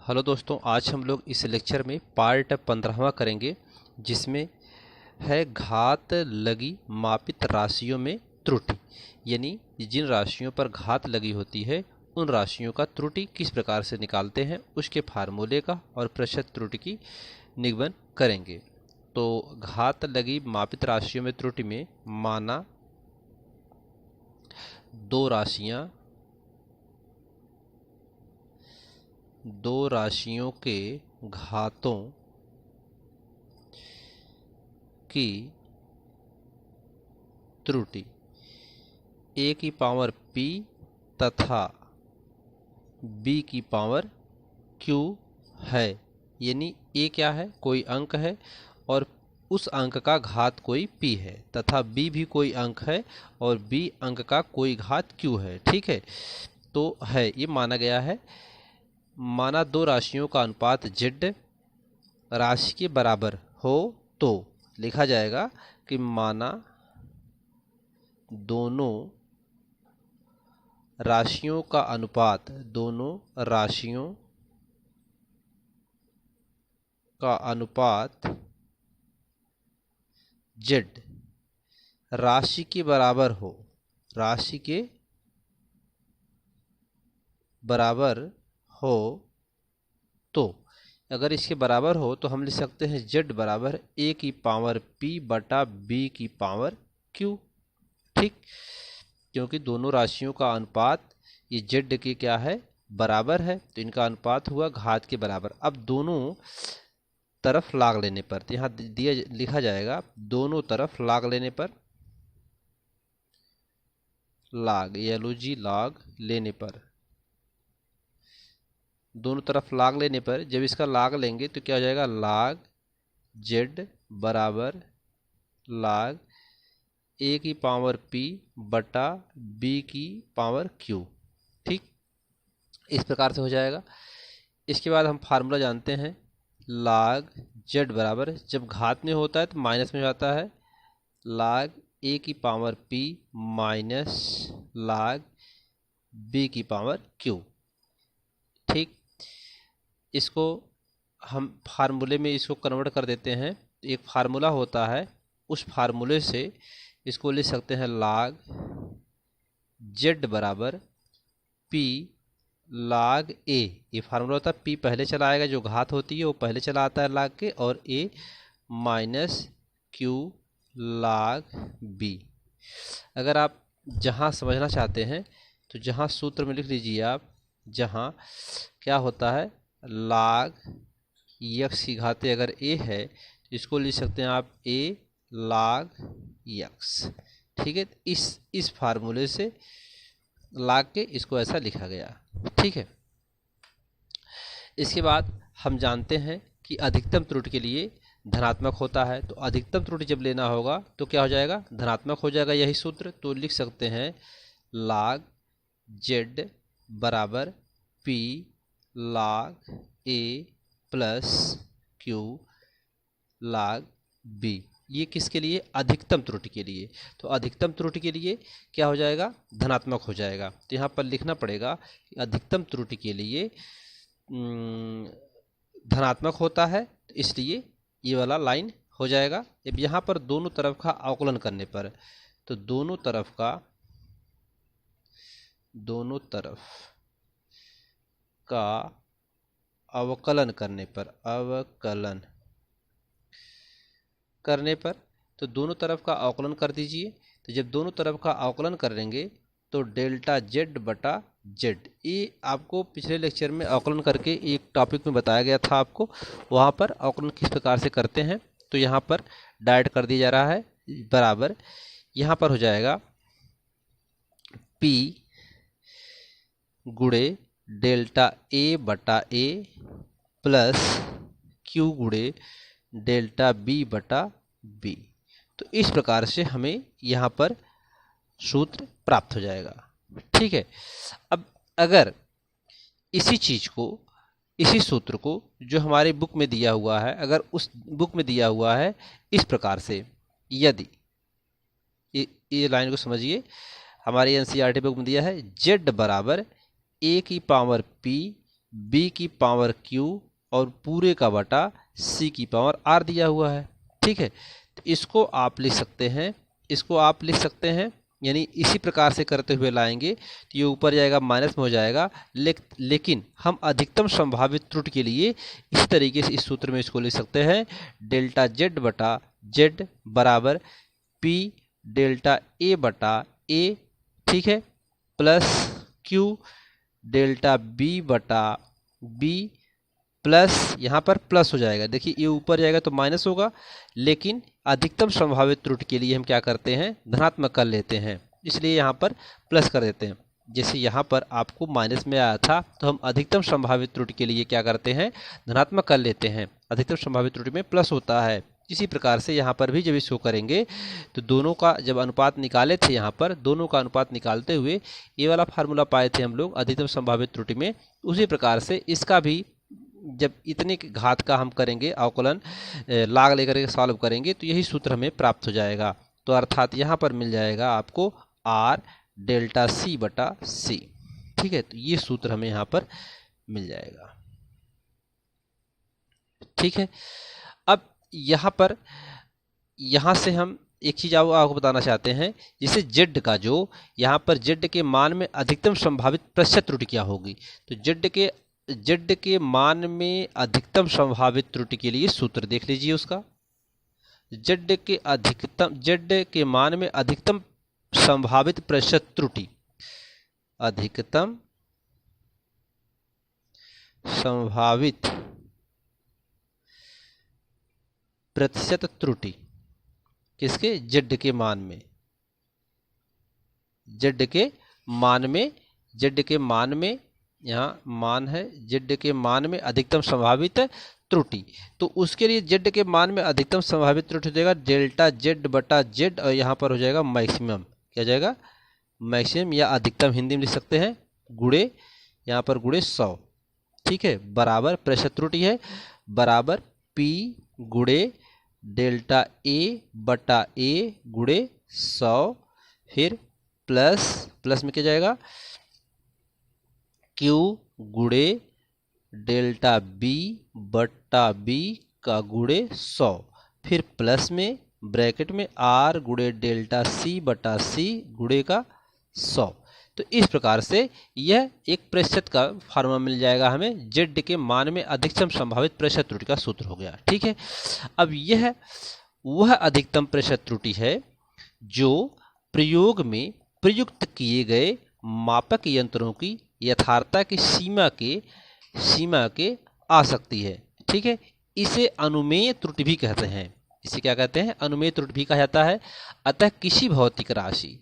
Hello दोस्तों, आज हम लोग इस लेक्चर में पार्ट 15वां करेंगे, जिसमें है घात लगी मापित राशियों में त्रुटि। यानी जिन राशियों पर घात लगी होती है उन राशियों का त्रुटि किस प्रकार से निकालते हैं, उसके फार्मूले का और प्रतिशत त्रुटि की निगमन करेंगे। तो घात लगी मापित राशियों में त्रुटि में माना दो राशियों के घातों की त्रुटि a की पावर p तथा b की पावर q है। यानी a क्या है, कोई अंक है और उस अंक का घात कोई p है, तथा b भी कोई अंक है और b अंक का कोई घात q है। ठीक है, तो है ये माना गया है। माना दो राशियों का अनुपात z राशि के बराबर हो तो लिखा जाएगा कि माना दोनों राशियों का अनुपात z राशि के बराबर हो तो अगर इसके बराबर हो तो हम लिख सकते हैं z बराबर a की पावर p बटा b की पावर q। ठीक, क्योंकि दोनों राशियों का अनुपात ये z के क्या है, बराबर है, तो इनका अनुपात हुआ घात के बराबर। अब दोनों तरफ लाग लेने पर, तो यहाँ दिया लिखा जाएगा दोनों तरफ लाग लेने पर, लाग लेने पर, दोनों तरफ लाग लेने पर जब इसका लाग लेंगे तो क्या हो जाएगा, लाग z बराबर लाग a की पावर p बटा b की पावर q। ठीक, इस प्रकार से हो जाएगा। इसके बाद हम फार्मूला जानते हैं, लाग z बराबर, जब घात में होता है तो माइनस में जाता है, लाग a की पावर p माइनस लाग b की पावर q। ठीक, इसको हम फार्मूले में इसको कन्वर्ट कर देते हैं। एक फार्मूला होता है, उस फार्मूले से इसको लिख सकते हैं लाग z बराबर p लाग a। ये फार्मूला होता है, p पहले चला आएगा, जो घात होती है वो पहले चला आता है लाग के, और a माइनस q लाग b। अगर आप जहाँ समझना चाहते हैं तो जहाँ सूत्र में लिख लीजिए आप, जहाँ क्या होता है, लाग यक्स की घाते अगर a है तो इसको लिख सकते हैं आप a लाग यक्स। ठीक है, इस फार्मूले से लाग के इसको ऐसा लिखा गया। ठीक है, इसके बाद हम जानते हैं कि अधिकतम त्रुटि के लिए धनात्मक होता है, तो अधिकतम त्रुटि जब लेना होगा तो क्या हो जाएगा, धनात्मक हो जाएगा, यही सूत्र। तो लिख सकते हैं लाग z बराबर p लाग a प्लस q लाग b। ये किसके लिए, अधिकतम त्रुटि के लिए। तो अधिकतम त्रुटि के लिए क्या हो जाएगा, धनात्मक हो जाएगा। तो यहाँ पर लिखना पड़ेगा कि अधिकतम त्रुटि के लिए धनात्मक होता है, इसलिए ये वाला लाइन हो जाएगा। अब यहाँ पर दोनों तरफ का अवकलन करने पर, तो दोनों तरफ का अवकलन करने पर तो दोनों तरफ का अवकलन कर दीजिए। तो जब दोनों तरफ का अवकलन करेंगे तो डेल्टा z बटा z, ये आपको पिछले लेक्चर में अवकलन करके एक टॉपिक में बताया गया था आपको, वहाँ पर अवकलन किस प्रकार से करते हैं। तो यहाँ पर डायरेक्ट कर दिया जा रहा है, बराबर यहाँ पर हो जाएगा p गुणे डेल्टा a बटा a प्लस q गुणे डेल्टा b बटा b। तो इस प्रकार से हमें यहाँ पर सूत्र प्राप्त हो जाएगा। ठीक है, अब अगर इसी सूत्र को जो हमारे बुक में दिया हुआ है, अगर उस बुक में दिया हुआ है इस प्रकार से, यदि ये लाइन को समझिए, हमारे एनसीईआरटी बुक में दिया है z बराबर a की पावर p बी की पावर क्यू और पूरे का बटा सी की पावर आर दिया हुआ है। ठीक है, तो इसको आप लिख सकते हैं, इसको आप लिख सकते हैं, यानी इसी प्रकार से करते हुए लाएंगे तो ये ऊपर जाएगा माइनस में हो जाएगा। लेकिन हम अधिकतम संभावित त्रुटि के लिए इस तरीके से इस सूत्र में इसको लिख सकते हैं, डेल्टा जेड बटा जेड बराबर पी डेल्टा ए बटा ए, ठीक है, प्लस क्यू डेल्टा बी बटा बी प्लस, यहाँ पर प्लस हो जाएगा, देखिए ये ऊपर जाएगा तो माइनस होगा, लेकिन अधिकतम संभावित त्रुटि के लिए हम क्या करते हैं, धनात्मक कर लेते हैं, इसलिए यहाँ पर प्लस कर देते हैं। जैसे यहाँ पर आपको माइनस में आया था तो हम अधिकतम संभावित त्रुटि के लिए क्या करते हैं, धनात्मक कर लेते हैं, अधिकतम संभावित त्रुटि में प्लस होता है। इसी प्रकार से यहाँ पर भी जब इसको करेंगे तो दोनों का जब अनुपात निकाले थे, यहाँ पर दोनों का अनुपात निकालते हुए ये वाला फार्मूला पाए थे हम लोग अधिकतम संभावित त्रुटि में, उसी प्रकार से इसका भी जब इतने घात का हम करेंगे अवकलन लाग लेकर के सॉल्व करेंगे तो यही सूत्र हमें प्राप्त हो जाएगा। तो अर्थात यहाँ पर मिल जाएगा आपको आर डेल्टा सी बटा सी। ठीक है, तो ये सूत्र हमें यहाँ पर मिल जाएगा। ठीक है, अब यहाँ पर यहाँ से हम एक चीज़ आपको बताना चाहते हैं, जैसे जेड का जो यहाँ पर जेड के मान में अधिकतम संभावित प्रतिशत त्रुटि क्या होगी, तो जेड के मान में अधिकतम संभावित त्रुटि के लिए सूत्र देख लीजिए उसका। जेड के मान में अधिकतम संभावित प्रतिशत त्रुटि, अधिकतम संभावित प्रतिशत त्रुटि किसके, जेड के मान में, जेड के मान में यहाँ मान है, जेड के मान में अधिकतम संभावित त्रुटि, तो उसके लिए जेड के मान में अधिकतम संभावित त्रुटि हो जाएगा डेल्टा जेड बटा जेड, और यहाँ पर हो जाएगा मैक्सिमम, क्या जाएगा, मैक्सिमम या अधिकतम हिंदी में लिख सकते हैं, गुणे यहाँ पर गुणे 100। ठीक है, बराबर प्रतिशत त्रुटि है बराबर पी गुणे डेल्टा ए बटा ए गुणे 100, फिर प्लस में क्या जाएगा, क्यू गुणे डेल्टा बी बटा बी का गुणे 100, फिर प्लस में ब्रैकेट में आर गुणे डेल्टा सी बटा सी गुणे का 100। तो इस प्रकार से यह एक प्रतिशत का फार्मूला मिल जाएगा हमें, जेड के मान में अधिकतम संभावित प्रतिशत त्रुटि का सूत्र हो गया। ठीक है, अब यह वह अधिकतम प्रतिशत त्रुटि है जो प्रयोग में प्रयुक्त किए गए मापक यंत्रों की यथार्थता की सीमा के आ सकती है। ठीक है, इसे अनुमेय त्रुटि भी कहते हैं, इसे क्या कहते हैं, अनुमेय त्रुटि भी कहा जाता है। अतः किसी भौतिक राशि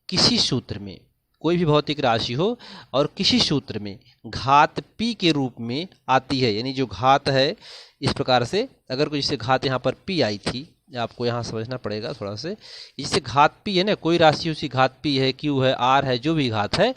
किसी सूत्र में, कोई भी भौतिक राशि हो और किसी सूत्र में घात p के रूप में आती है, यानी जो घात है इस प्रकार से, अगर कोई जैसे घात यहाँ पर p आई थी, आपको यहाँ समझना पड़ेगा थोड़ा से, जिससे घात p है ना, कोई राशि उसी घात p है, q है, r है, जो भी घात है,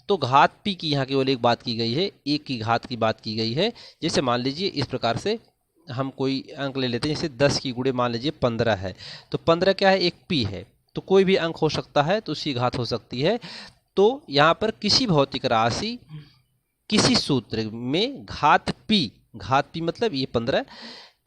तो घात p की यहाँ केवल एक बात की गई है, एक की घात की बात की गई है। जैसे मान लीजिए इस प्रकार से हम कोई अंक ले लेते हैं, जैसे 10 की गुणे मान लीजिए 15 है, तो 15 क्या है, एक p है, तो कोई भी अंक हो सकता है, तो उसकी घात हो सकती है। तो यहाँ पर किसी भौतिक राशि किसी सूत्र में घात p मतलब ये 15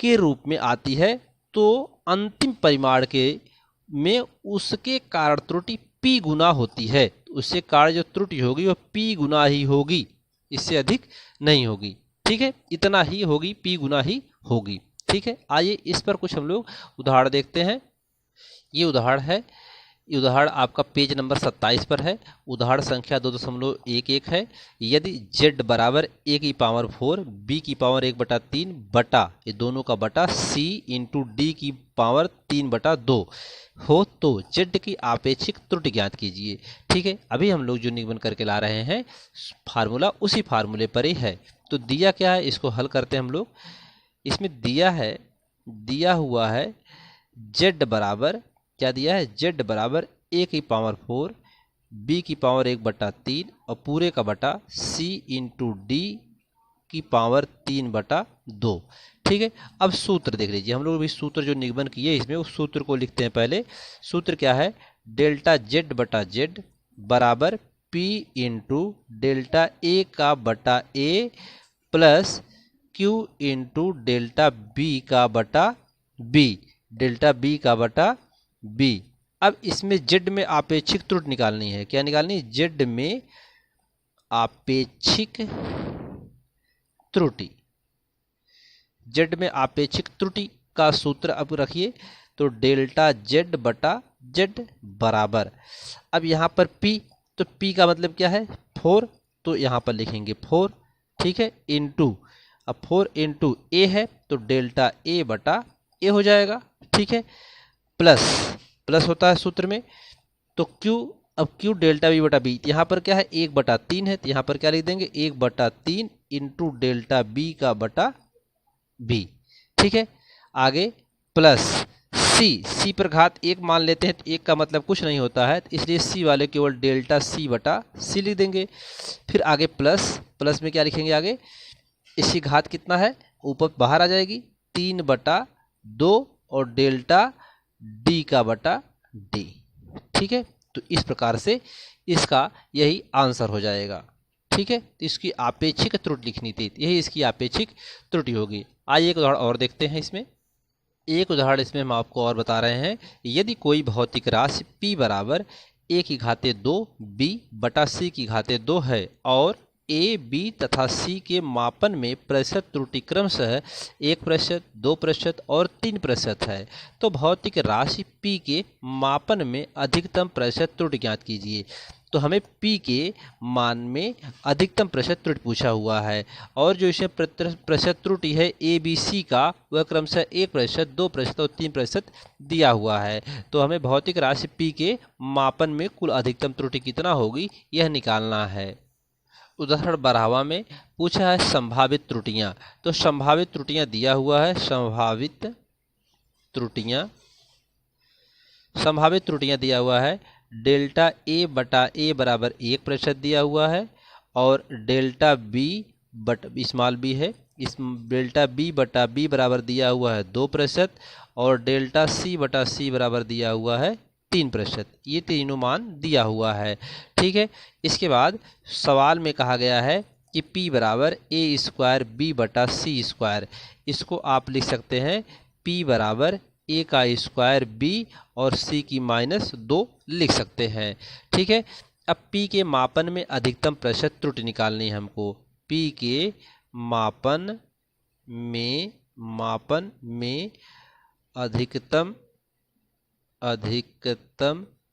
के रूप में आती है, तो अंतिम परिमाण के में उसके कारण त्रुटि p गुना होती है, उससे कारण जो त्रुटि होगी वो p गुना ही होगी, इससे अधिक नहीं होगी। ठीक है, इतना ही होगी, p गुना ही होगी। ठीक है, आइए इस पर कुछ हम लोग उदाहरण देखते हैं। ये उदाहरण है, ये उदाहरण आपका पेज नंबर 27 पर है, उदाहरण संख्या 2.11 है। यदि z बराबर a की पावर 4 b की पावर 1/3 बटा ये दोनों का बटा c इंटू d की पावर 3/2 हो तो z की आपेक्षिक त्रुटि ज्ञात कीजिए। ठीक है, अभी हम लोग जो निगमन करके ला रहे हैं फार्मूला उसी फार्मूले पर ही है। तो दिया क्या है, इसको हल करते हैं हम लोग। इसमें दिया हुआ है z बराबर, क्या दिया है, z बराबर a की पावर 4 b की पावर 1/3 और पूरे का बटा c इंटू d की पावर 3/2। ठीक है, अब सूत्र देख लीजिए, हम लोग अभी सूत्र जो निगमन किए इसमें उस सूत्र को लिखते हैं। पहले सूत्र क्या है, डेल्टा z बटा z बराबर p इंटू डेल्टा a का बटा a plus Q into delta B का बटा बी, डेल्टा बी का बटा बी। अब इसमें जेड में आपेक्षिक त्रुटि निकालनी है। क्या निकालनी है? जेड में आपेक्षिक त्रुटि। जेड में आपेक्षिक त्रुटि का सूत्र अब रखिए, तो डेल्टा जेड बटा जेड बराबर, अब यहाँ पर पी, तो पी का मतलब क्या है? 4, तो यहाँ पर लिखेंगे 4, ठीक है, इंटू, अब 4 इंटू ए है तो डेल्टा ए बटा ए हो जाएगा, ठीक है, प्लस, प्लस होता है सूत्र में, तो क्यू, अब क्यू डेल्टा बी बटा बी, यहाँ पर क्या है? 1/3 है, तो यहाँ पर क्या लिख देंगे? 1/3 इंटू डेल्टा बी का बटा बी, ठीक है। आगे प्लस सी, सी पर घात 1 मान लेते हैं, तो 1 का मतलब कुछ नहीं होता है, तो इसलिए सी वाले केवल डेल्टा सी बटा सी लिख देंगे। फिर आगे प्लस, प्लस में क्या लिखेंगे आगे? इसकी घात कितना है? ऊपर बाहर आ जाएगी, 3/2 और डेल्टा डी का बटा डी, ठीक है। तो इस प्रकार से इसका यही आंसर हो जाएगा, ठीक है। तो इसकी आपेक्षिक त्रुटि लिखनी थी, यही इसकी आपेक्षिक त्रुटि होगी। आइए एक उदाहरण और देखते हैं। इसमें एक उदाहरण इसमें हम आपको और बता रहे हैं, यदि कोई भौतिक राशि p बराबर a की घाते 2 b बटा c की घाते 2 है और a, b तथा c के मापन में प्रतिशत त्रुटि क्रमशः 1%, 2% और 3% है, तो भौतिक राशि p के मापन में अधिकतम प्रतिशत त्रुटि ज्ञात कीजिए। तो हमें p के मान में अधिकतम प्रतिशत त्रुटि पूछा हुआ है, और जो इसमें प्रतिशत त्रुटि है ए बी सी का, वह क्रमशः 1%, 2% और 3% दिया हुआ है। तो हमें भौतिक राशि p के मापन में कुल अधिकतम त्रुटि कितना होगी, यह निकालना है। उदाहरण 12वां में पूछा है संभावित त्रुटियां, तो संभावित त्रुटियां दिया हुआ है, संभावित त्रुटियां दिया हुआ है, डेल्टा ए बटा ए बराबर 1% दिया हुआ है, और डेल्टा बी बट स्मॉल बी है, इस डेल्टा बी बटा बी बराबर दिया हुआ है 2%, और डेल्टा सी बटा सी बराबर दिया हुआ है 3%। ये तीनों मान दिया हुआ है, ठीक है। इसके बाद सवाल में कहा गया है कि p बराबर ए स्क्वायर बी बटा सी स्क्वायर, इसको आप लिख सकते हैं p बराबर a का स्क्वायर b और c की -2 लिख सकते हैं, ठीक है। अब p के मापन में अधिकतम प्रतिशत त्रुटि निकालनी है हमको। p के मापन में अधिकतम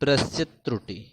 प्रतिशत त्रुटि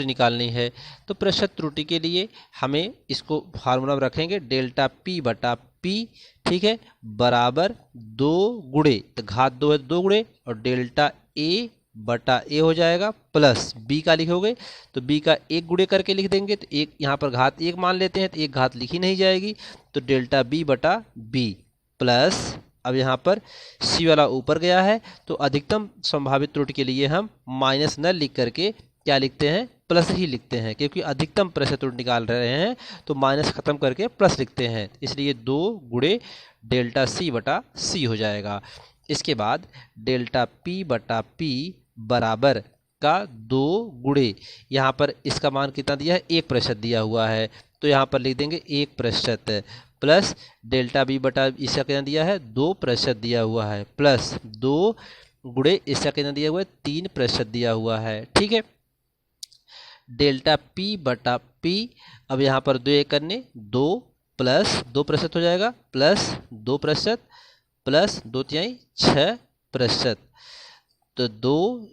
निकालनी है। तो प्रतिशत त्रुटि के लिए हमें इसको फार्मूला में रखेंगे, डेल्टा p बटा p, ठीक है, बराबर 2 गुणे, तो घात 2 है 2 गुणे, और डेल्टा a बटा a हो जाएगा, प्लस b का लिखोगे तो b का 1 गुणे करके लिख देंगे, तो एक यहाँ पर घात 1 मान लेते हैं, तो एक घात लिखी नहीं जाएगी, तो डेल्टा b बटा b, प्लस अब यहाँ पर c वाला ऊपर गया है, तो अधिकतम संभावित त्रुटि के लिए हम माइनस न लिख करके क्या लिखते हैं? प्लस ही लिखते हैं, क्योंकि अधिकतम प्रतिशत त्रुटि निकाल रहे हैं, तो माइनस खत्म करके प्लस लिखते हैं, इसलिए 2 गुणे डेल्टा सी बटा सी हो जाएगा। इसके बाद डेल्टा p बटा p बराबर का 2 गुणे, यहाँ पर इसका मान कितना दिया है? 1% दिया हुआ है, तो यहाँ पर लिख देंगे 1%, प्लस डेल्टा बी बटा इसका कितना दिया है? 2% दिया हुआ है, प्लस 2 गुणे इसका कितना दिया हुआ है? 3% दिया हुआ है, ठीक है। डेल्टा p बटा p, अब यहाँ पर 2 एक करने 2 प्लस 2% हो जाएगा, प्लस 2% प्लस 2 तिहाई 6%, तो 2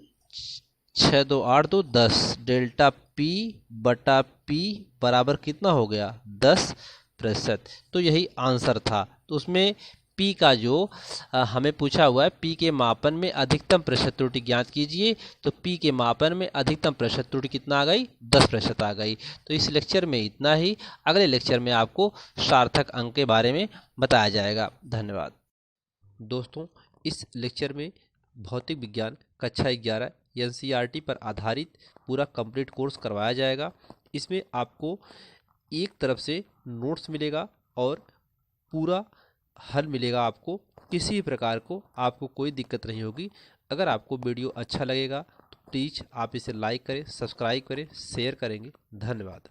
6 2 8 2 10, डेल्टा p बटा p बराबर कितना हो गया? 10%। तो यही आंसर था। तो उसमें p का जो हमें पूछा हुआ है, p के मापन में अधिकतम प्रतिशत त्रुटि ज्ञात कीजिए, तो p के मापन में अधिकतम प्रतिशत त्रुटि कितना आ गई? 10% आ गई। तो इस लेक्चर में इतना ही, अगले लेक्चर में आपको सार्थक अंक के बारे में बताया जाएगा। धन्यवाद दोस्तों। इस लेक्चर में भौतिक विज्ञान कक्षा 11 NCERT पर आधारित पूरा कंप्लीट कोर्स करवाया जाएगा। इसमें आपको एक तरफ से नोट्स मिलेगा और पूरा हल मिलेगा। आपको किसी भी प्रकार को आपको कोई दिक्कत नहीं होगी। अगर आपको वीडियो अच्छा लगेगा तो प्लीज़ आप इसे लाइक करें, सब्सक्राइब करें, शेयर करेंगे। धन्यवाद।